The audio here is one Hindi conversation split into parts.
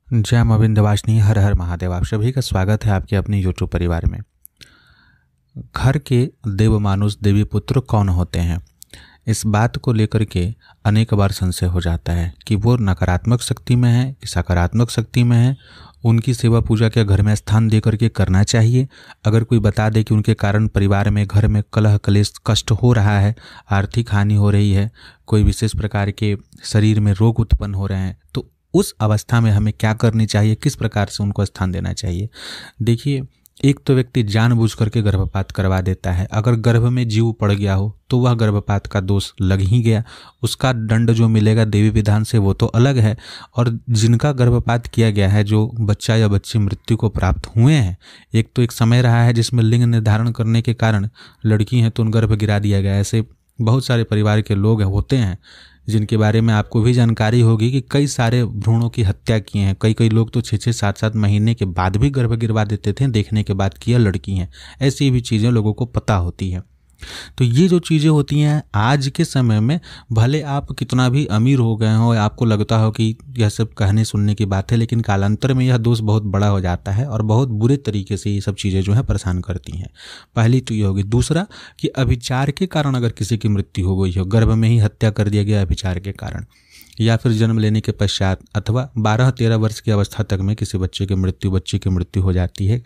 जय मां विंध्यवासिनी, हर हर महादेव। आप सभी का स्वागत है आपके अपने यूट्यूब परिवार में। घर के देव मानुष देवी पुत्र कौन होते हैं, इस बात को लेकर के अनेक बार संशय हो जाता है कि वो नकारात्मक शक्ति में है कि सकारात्मक शक्ति में है। उनकी सेवा पूजा क्या घर में स्थान दे करके करना चाहिए? अगर कोई बता दे कि उनके कारण परिवार में, घर में कलह कलेश कष्ट हो रहा है, आर्थिक हानि हो रही है, कोई विशेष प्रकार के शरीर में रोग उत्पन्न हो रहे हैं, तो उस अवस्था में हमें क्या करनी चाहिए, किस प्रकार से उनको स्थान देना चाहिए? देखिए, एक तो व्यक्ति जानबूझ करके गर्भपात करवा देता है। अगर गर्भ में जीव पड़ गया हो तो वह गर्भपात का दोष लग ही गया। उसका दंड जो मिलेगा देवी विधान से वो तो अलग है। और जिनका गर्भपात किया गया है, जो बच्चा या बच्ची मृत्यु को प्राप्त हुए हैं, एक तो एक समय रहा है जिसमें लिंग निर्धारण करने के कारण लड़की हैं तो उन गर्भ गिरा दिया गया। ऐसे बहुत सारे परिवार के लोग होते हैं जिनके बारे में आपको भी जानकारी होगी कि कई सारे भ्रूणों की हत्या किए हैं। कई लोग तो 6-6, 7-7 महीने के बाद भी गर्भ गिरवा देते थे, देखने के बाद कि यह लड़की हैं। ऐसी भी चीज़ें लोगों को पता होती हैं। तो ये जो चीज़ें होती हैं आज के समय में, भले आप कितना भी अमीर हो गए हो, आपको लगता हो कि यह सब कहने सुनने की बात है, लेकिन कालांतर में यह दोष बहुत बड़ा हो जाता है और बहुत बुरे तरीके से ये सब चीज़ें जो है परेशान करती हैं। पहली तो ये होगी। दूसरा कि अभिचार के कारण अगर किसी की मृत्यु हो गई हो, गर्भ में ही हत्या कर दिया गया अभिचार के कारण, या फिर जन्म लेने के पश्चात अथवा 12-13 वर्ष की अवस्था तक में किसी बच्चे की मृत्यु हो जाती है,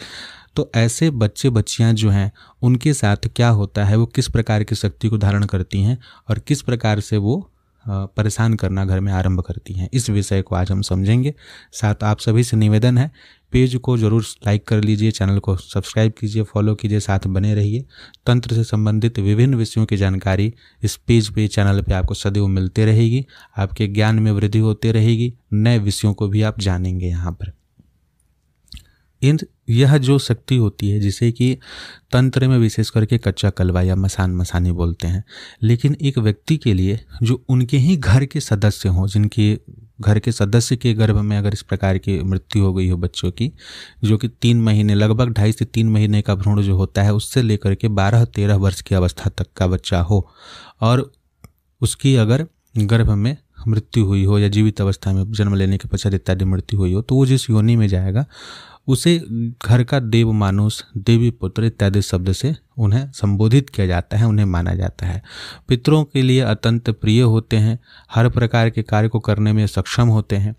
तो ऐसे बच्चे बच्चियां जो हैं उनके साथ क्या होता है, वो किस प्रकार की शक्ति को धारण करती हैं और किस प्रकार से वो परेशान करना घर में आरंभ करती हैं, इस विषय को आज हम समझेंगे। साथ आप सभी से निवेदन है, पेज को जरूर लाइक कर लीजिए, चैनल को सब्सक्राइब कीजिए, फॉलो कीजिए, साथ बने रहिए। तंत्र से संबंधित विभिन्न विषयों की जानकारी इस पेज पे, चैनल पे आपको सदैव मिलते रहेगी। आपके ज्ञान में वृद्धि होते रहेगी, नए विषयों को भी आप जानेंगे यहाँ पर। यह जो शक्ति होती है, जिसे कि तंत्र में विशेष करके कच्चा कलवा या मसान मसानी बोलते हैं, लेकिन एक व्यक्ति के लिए जो उनके ही घर के सदस्य हों, जिनके घर के सदस्य के गर्भ में अगर इस प्रकार की मृत्यु हो गई हो बच्चों की, जो कि 3 महीने, लगभग 2.5 से 3 महीने का भ्रूण जो होता है, उससे लेकर के 12-13 वर्ष की अवस्था तक का बच्चा हो और उसकी अगर गर्भ में मृत्यु हुई हो या जीवित अवस्था में जन्म लेने के पश्चात इत्यादि मृत्यु हुई हो, तो वो जिस योनि में जाएगा उसे घर का देव मानुष, देवी पुत्र इत्यादि शब्द से उन्हें संबोधित किया जाता है, उन्हें माना जाता है। पितरों के लिए अत्यंत प्रिय होते हैं, हर प्रकार के कार्य को करने में सक्षम होते हैं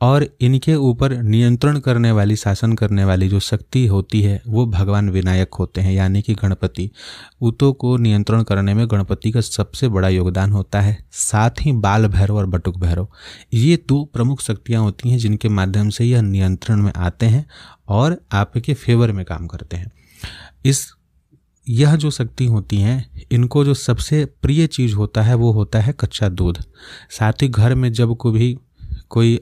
और इनके ऊपर नियंत्रण करने वाली, शासन करने वाली जो शक्ति होती है वो भगवान विनायक होते हैं, यानी कि गणपति। उतो को नियंत्रण करने में गणपति का सबसे बड़ा योगदान होता है। साथ ही बाल भैरव और बटुक भैरव, ये 2 प्रमुख शक्तियाँ होती हैं जिनके माध्यम से यह नियंत्रण में आते हैं और आपके फेवर में काम करते हैं। यह जो शक्ति होती हैं, इनको जो सबसे प्रिय चीज़ होता है वो होता है कच्चा दूध। साथ ही घर में जब कोई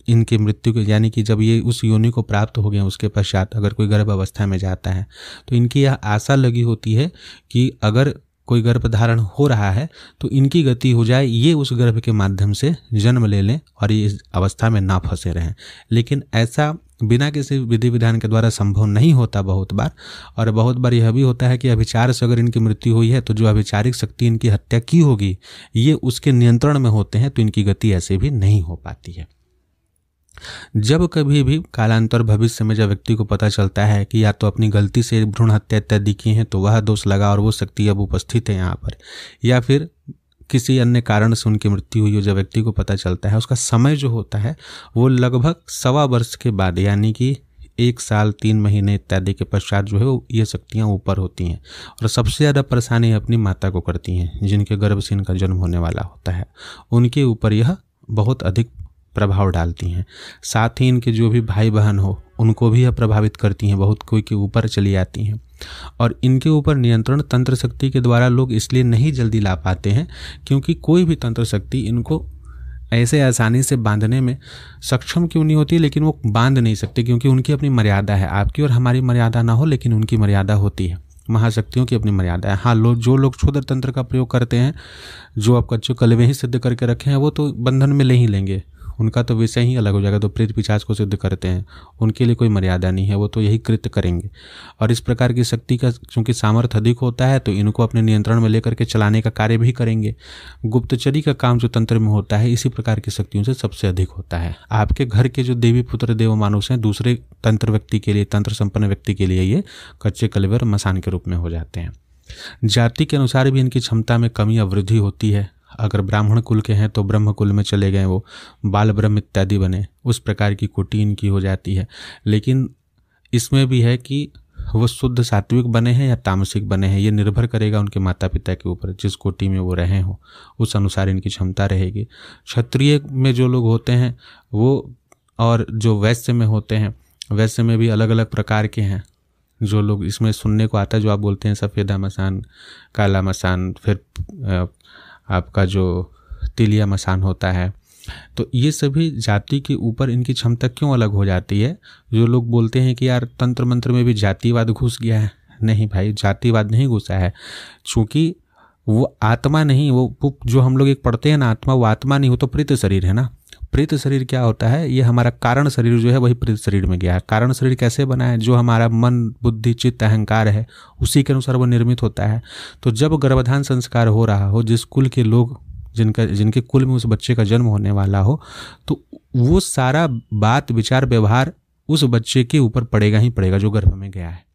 इनकी मृत्यु के, यानी कि जब ये उस योनि को प्राप्त हो गए उसके पश्चात अगर कोई गर्भ अवस्था में जाता है, तो इनकी यह आशा लगी होती है कि अगर कोई गर्भ धारण हो रहा है तो इनकी गति हो जाए, ये उस गर्भ के माध्यम से जन्म ले लें और ये इस अवस्था में ना फंसे रहें। लेकिन ऐसा बिना किसी विधि विधान के द्वारा संभव नहीं होता बहुत बार। और बहुत बार यह भी होता है कि अभिचार से अगर इनकी मृत्यु हुई है तो जो अभिचारिक शक्ति इनकी हत्या की होगी, ये उसके नियंत्रण में होते हैं, तो इनकी गति ऐसे भी नहीं हो पाती है। जब कभी भी कालांतर भविष्य में जब व्यक्ति को पता चलता है कि या तो अपनी गलती से भ्रूण हत्या इत्यादि की हैं तो वह दोष लगा और वो शक्ति अब उपस्थित है यहाँ पर, या फिर किसी अन्य कारण से उनकी मृत्यु हुई हो, जब व्यक्ति को पता चलता है, उसका समय जो होता है वो लगभग 1.25 वर्ष के बाद, यानी कि 1 साल 3 महीने इत्यादि के पश्चात जो है वो ये शक्तियाँ ऊपर होती हैं। और सबसे ज़्यादा परेशानी अपनी माता को करती हैं, जिनके गर्भ से इनका जन्म होने वाला होता है, उनके ऊपर यह बहुत अधिक प्रभाव डालती हैं। साथ ही इनके जो भी भाई बहन हो उनको भी यह प्रभावित करती हैं, बहुत कोई के ऊपर चली जाती हैं। और इनके ऊपर नियंत्रण तंत्र शक्ति के द्वारा लोग इसलिए नहीं जल्दी ला पाते हैं क्योंकि कोई भी तंत्र शक्ति इनको ऐसे आसानी से बांधने में सक्षम क्यों नहीं होती, लेकिन वो बांध नहीं सकते क्योंकि उनकी अपनी मर्यादा है। आपकी और हमारी मर्यादा ना हो, लेकिन उनकी मर्यादा होती है। महाशक्तियों की अपनी मर्यादा है। हाँ, जो लोग क्षुद्र तंत्र का प्रयोग करते हैं, जो आप कच्चे कलवे ही सिद्ध करके रखे हैं, वो तो बंधन में ले ही लेंगे, उनका तो विषय ही अलग हो जाएगा। तो प्रेत पिशाच को सिद्ध करते हैं, उनके लिए कोई मर्यादा नहीं है, वो तो यही कृत्य करेंगे। और इस प्रकार की शक्ति का चूंकि सामर्थ्य अधिक होता है तो इनको अपने नियंत्रण में लेकर के चलाने का कार्य भी करेंगे। गुप्तचरी का काम जो तंत्र में होता है इसी प्रकार की शक्तियों से सबसे अधिक होता है। आपके घर के जो देवी पुत्र देव मानुष हैं, दूसरे तंत्र व्यक्ति के लिए, तंत्र संपन्न व्यक्ति के लिए ये कच्चे कलवे और मसान के रूप में हो जाते हैं। जाति के अनुसार भी इनकी क्षमता में कमी या वृद्धि होती है। अगर ब्राह्मण कुल के हैं तो ब्रह्म कुल में चले गए, वो बाल ब्रह्म इत्यादि बने, उस प्रकार की कोटि इनकी हो जाती है। लेकिन इसमें भी है कि वो शुद्ध सात्विक बने हैं या तामसिक बने हैं, ये निर्भर करेगा उनके माता पिता के ऊपर, जिस कोटि में वो रहे हों उस अनुसार इनकी क्षमता रहेगी। क्षत्रिय में जो लोग होते हैं वो, और जो वैश्य में होते हैं, वैश्य में भी अलग अलग प्रकार के हैं। जो लोग इसमें सुनने को आता है, जो आप बोलते हैं सफ़ेदा मसान, काला मसान, फिर आपका जो तिलिया मसान होता है, तो ये सभी जाति के ऊपर इनकी क्षमता क्यों अलग हो जाती है। जो लोग बोलते हैं कि यार तंत्र मंत्र में भी जातिवाद घुस गया है, नहीं भाई, जातिवाद नहीं घुसा है। चूँकि वो आत्मा नहीं, वो जो हम लोग एक पढ़ते हैं ना आत्मा, वो आत्मा नहीं, वो तो प्रेत शरीर है ना। प्रेत शरीर क्या होता है, ये हमारा कारण शरीर जो है वही प्रेत शरीर में गया है। कारण शरीर कैसे बना है, जो हमारा मन बुद्धि चित्त अहंकार है उसी के अनुसार वो निर्मित होता है। तो जब गर्भाधान संस्कार हो रहा हो, जिस कुल के लोग, जिनके कुल में उस बच्चे का जन्म होने वाला हो, तो वो सारा बात विचार व्यवहार उस बच्चे के ऊपर पड़ेगा ही पड़ेगा जो गर्भ में गया है।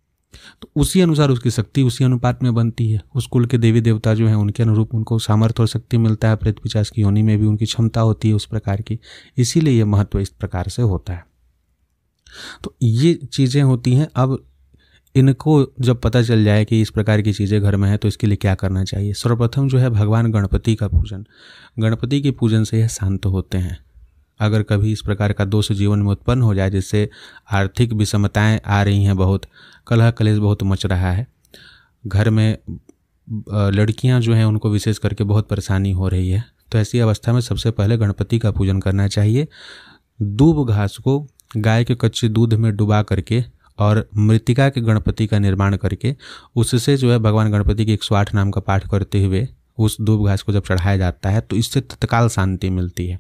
तो उसी अनुसार उसकी शक्ति उसी अनुपात में बनती है। उस कुल के देवी देवता जो हैं उनके अनुरूप उनको सामर्थ्य और शक्ति मिलता है। प्रेत पिशाच की योनि में भी उनकी क्षमता होती है उस प्रकार की, इसीलिए ये महत्व इस प्रकार से होता है। तो ये चीज़ें होती हैं। अब इनको जब पता चल जाए कि इस प्रकार की चीज़ें घर में है तो इसके लिए क्या करना चाहिए। सर्वप्रथम जो है भगवान गणपति का पूजन। गणपति के पूजन से यह शांत होते हैं। अगर कभी इस प्रकार का दोष जीवन में उत्पन्न हो जाए, जिससे आर्थिक विषमताएं आ रही हैं, बहुत कलह कलेश बहुत मच रहा है, घर में लड़कियां जो हैं उनको विशेष करके बहुत परेशानी हो रही है, तो ऐसी अवस्था में सबसे पहले गणपति का पूजन करना चाहिए। दूब घास को गाय के कच्चे दूध में डुबा करके और मृतिका के गणपति का निर्माण करके उससे जो है भगवान गणपति के 108 नाम का पाठ करते हुए उस दूब घास को जब चढ़ाया जाता है तो इससे तत्काल शांति मिलती है।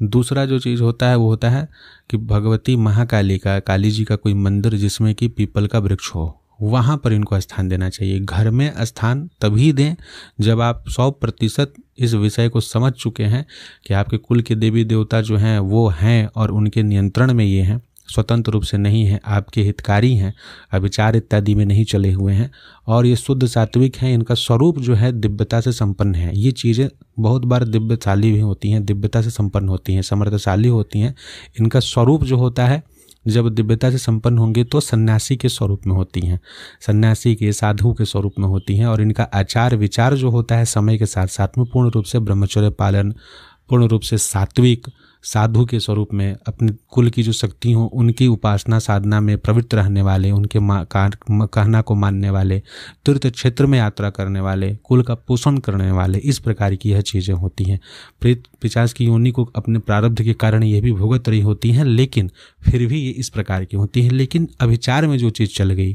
दूसरा जो चीज़ होता है वो होता है कि भगवती महाकाली का, काली जी का कोई मंदिर जिसमें कि पीपल का वृक्ष हो, वहाँ पर इनको स्थान देना चाहिए। घर में स्थान तभी दें जब आप 100% इस विषय को समझ चुके हैं कि आपके कुल के देवी देवता जो हैं वो हैं और उनके नियंत्रण में ये हैं, स्वतंत्र रूप से नहीं हैं, आपके हितकारी हैं, अविचार इत्यादि में नहीं चले हुए हैं, और ये शुद्ध सात्विक हैं। इनका स्वरूप जो है दिव्यता से संपन्न है। ये चीज़ें बहुत बार दिव्यशाली भी होती हैं, दिव्यता से संपन्न होती हैं, समर्थशाली होती हैं। इनका स्वरूप जो होता है जब दिव्यता से संपन्न होंगे तो सन्यासी के स्वरूप में होती हैं, सन्यासी के, साधु के स्वरूप में होती हैं। और इनका आचार विचार जो होता है समय के साथ साथ में पूर्ण रूप से ब्रह्मचर्य पालन, पूर्ण रूप से सात्विक साधु के स्वरूप में, अपने कुल की जो शक्ति हो उनकी उपासना साधना में प्रवृत्त रहने वाले, उनके कहना को मानने वाले, तीर्थ क्षेत्र में यात्रा करने वाले, कुल का पोषण करने वाले, इस प्रकार की यह चीज़ें होती हैं। प्रेत पिशाच की योनि को अपने प्रारब्ध के कारण ये भी भुगत रही होती हैं, लेकिन फिर भी ये इस प्रकार की होती हैं। लेकिन अभिचार में जो चीज़ चल गई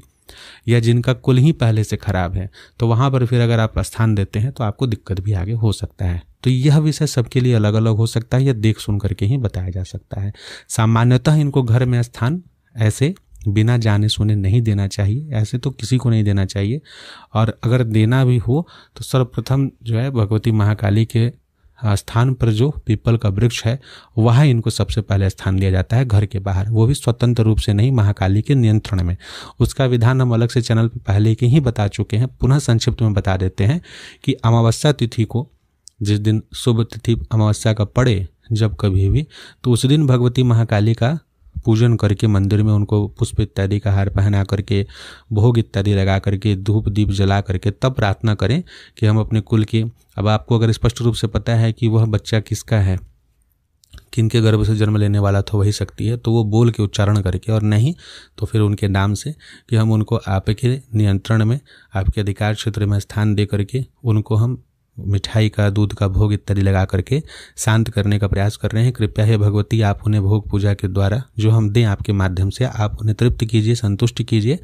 या जिनका कुल ही पहले से खराब है, तो वहाँ पर फिर अगर आप स्थान देते हैं तो आपको दिक्कत भी आगे हो सकता है। तो यह विषय सबके लिए अलग अलग हो सकता है, या देख सुन करके ही बताया जा सकता है। सामान्यतः इनको घर में स्थान ऐसे बिना जाने सुने नहीं देना चाहिए, ऐसे तो किसी को नहीं देना चाहिए। और अगर देना भी हो तो सर्वप्रथम जो है भगवती महाकाली के स्थान पर जो पीपल का वृक्ष है वहाँ इनको सबसे पहले स्थान दिया जाता है, घर के बाहर, वो भी स्वतंत्र रूप से नहीं, महाकाली के नियंत्रण में। उसका विधान हम अलग से चैनल पर पहले के ही बता चुके हैं, पुनः संक्षिप्त में बता देते हैं कि अमावस्या तिथि को, जिस दिन शुभ तिथि अमावस्या का पड़े जब कभी भी, तो उस दिन भगवती महाकाली का पूजन करके मंदिर में उनको पुष्प इत्यादि का हार पहना करके, भोग इत्यादि लगा करके, धूप दीप जला करके तब प्रार्थना करें कि हम अपने कुल के, अब आपको अगर स्पष्ट रूप से पता है कि वह बच्चा किसका है, किनके गर्भ से जन्म लेने वाला था वही शक्ति है, तो वो बोल के उच्चारण करके, और नहीं तो फिर उनके नाम से कि हम उनको आपके नियंत्रण में, आपके अधिकार क्षेत्र में स्थान दे करके उनको हम मिठाई का, दूध का भोग इत्यादि लगा करके शांत करने का प्रयास कर रहे हैं। कृपया हे भगवती, आप उन्हें भोग पूजा के द्वारा जो हम दें आपके माध्यम से, आप उन्हें तृप्त कीजिए, संतुष्ट कीजिए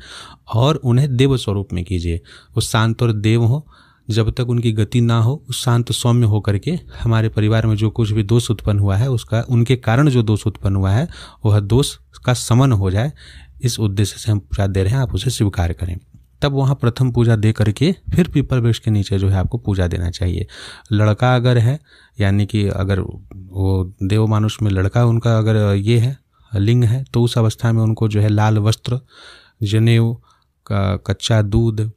और उन्हें देव स्वरूप में कीजिए। वो शांत और देव हो, जब तक उनकी गति ना हो, उस शांत सौम्य होकर के हमारे परिवार में जो कुछ भी दोष उत्पन्न हुआ है उसका, उनके कारण जो दोष उत्पन्न हुआ है वह दोष का शमन हो जाए, इस उद्देश्य से हम पूजा दे रहे हैं, आप उसे स्वीकार करें। तब वहाँ प्रथम पूजा दे करके फिर पीपल वृक्ष के नीचे जो है आपको पूजा देना चाहिए। लड़का अगर है, यानी कि अगर वो देव मानुष में लड़का उनका अगर ये है लिंग है, तो उस अवस्था में उनको जो है लाल वस्त्र, जनेऊ का कच्चा दूध,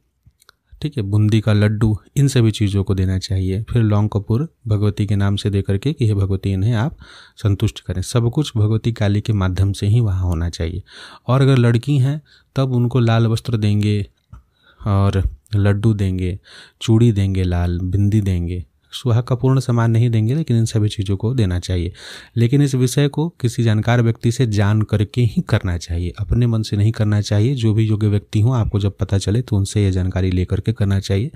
ठीक है, बूंदी का लड्डू, इन सभी चीज़ों को देना चाहिए। फिर लौंग कपूर भगवती के नाम से दे करके कि हे भगवती इन्हें आप संतुष्ट करें। सब कुछ भगवती काली के माध्यम से ही वहाँ होना चाहिए। और अगर लड़की हैं तब उनको लाल वस्त्र देंगे और लड्डू देंगे, चूड़ी देंगे, लाल बिंदी देंगे, सुहाग का पूर्ण सामान नहीं देंगे, लेकिन इन सभी चीज़ों को देना चाहिए। लेकिन इस विषय को किसी जानकार व्यक्ति से जान करके ही करना चाहिए, अपने मन से नहीं करना चाहिए। जो भी योग्य व्यक्ति हों, आपको जब पता चले तो उनसे ये जानकारी लेकर के करना चाहिए।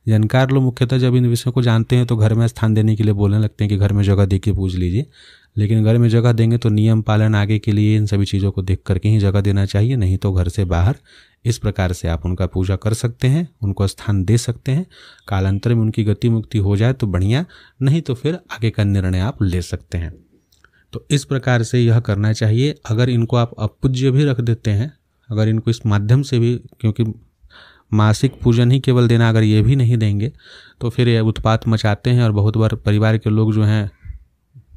जानकार लोग मुख्यतः जब इन विषयों को जानते हैं तो घर में स्थान देने के लिए बोलने लगते हैं कि घर में जगह दे के पूज लीजिए, लेकिन घर में जगह देंगे तो नियम पालन आगे के लिए इन सभी चीज़ों को देख करके ही जगह देना चाहिए, नहीं तो घर से बाहर। इस प्रकार से आप उनका पूजा कर सकते हैं, उनको स्थान दे सकते हैं। कालांतर में उनकी गति मुक्ति हो जाए तो बढ़िया, नहीं तो फिर आगे का निर्णय आप ले सकते हैं। तो इस प्रकार से यह करना चाहिए। अगर इनको आप अपूज्य भी रख देते हैं, अगर इनको इस माध्यम से भी, क्योंकि मासिक पूजन ही केवल देना, अगर ये भी नहीं देंगे तो फिर ये उत्पात मचाते हैं और बहुत बार परिवार के लोग जो हैं,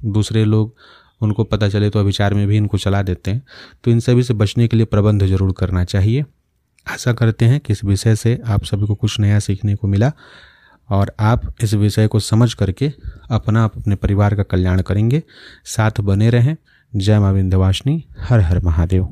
दूसरे लोग, उनको पता चले तो अभिचार में भी इनको चला देते हैं। तो इन सभी से बचने के लिए प्रबंध जरूर करना चाहिए। आशा करते हैं कि इस विषय से आप सभी को कुछ नया सीखने को मिला और आप इस विषय को समझ करके अपने परिवार का कल्याण करेंगे। साथ बने रहें। जय मां विंध्यवासिनी। हर हर महादेव।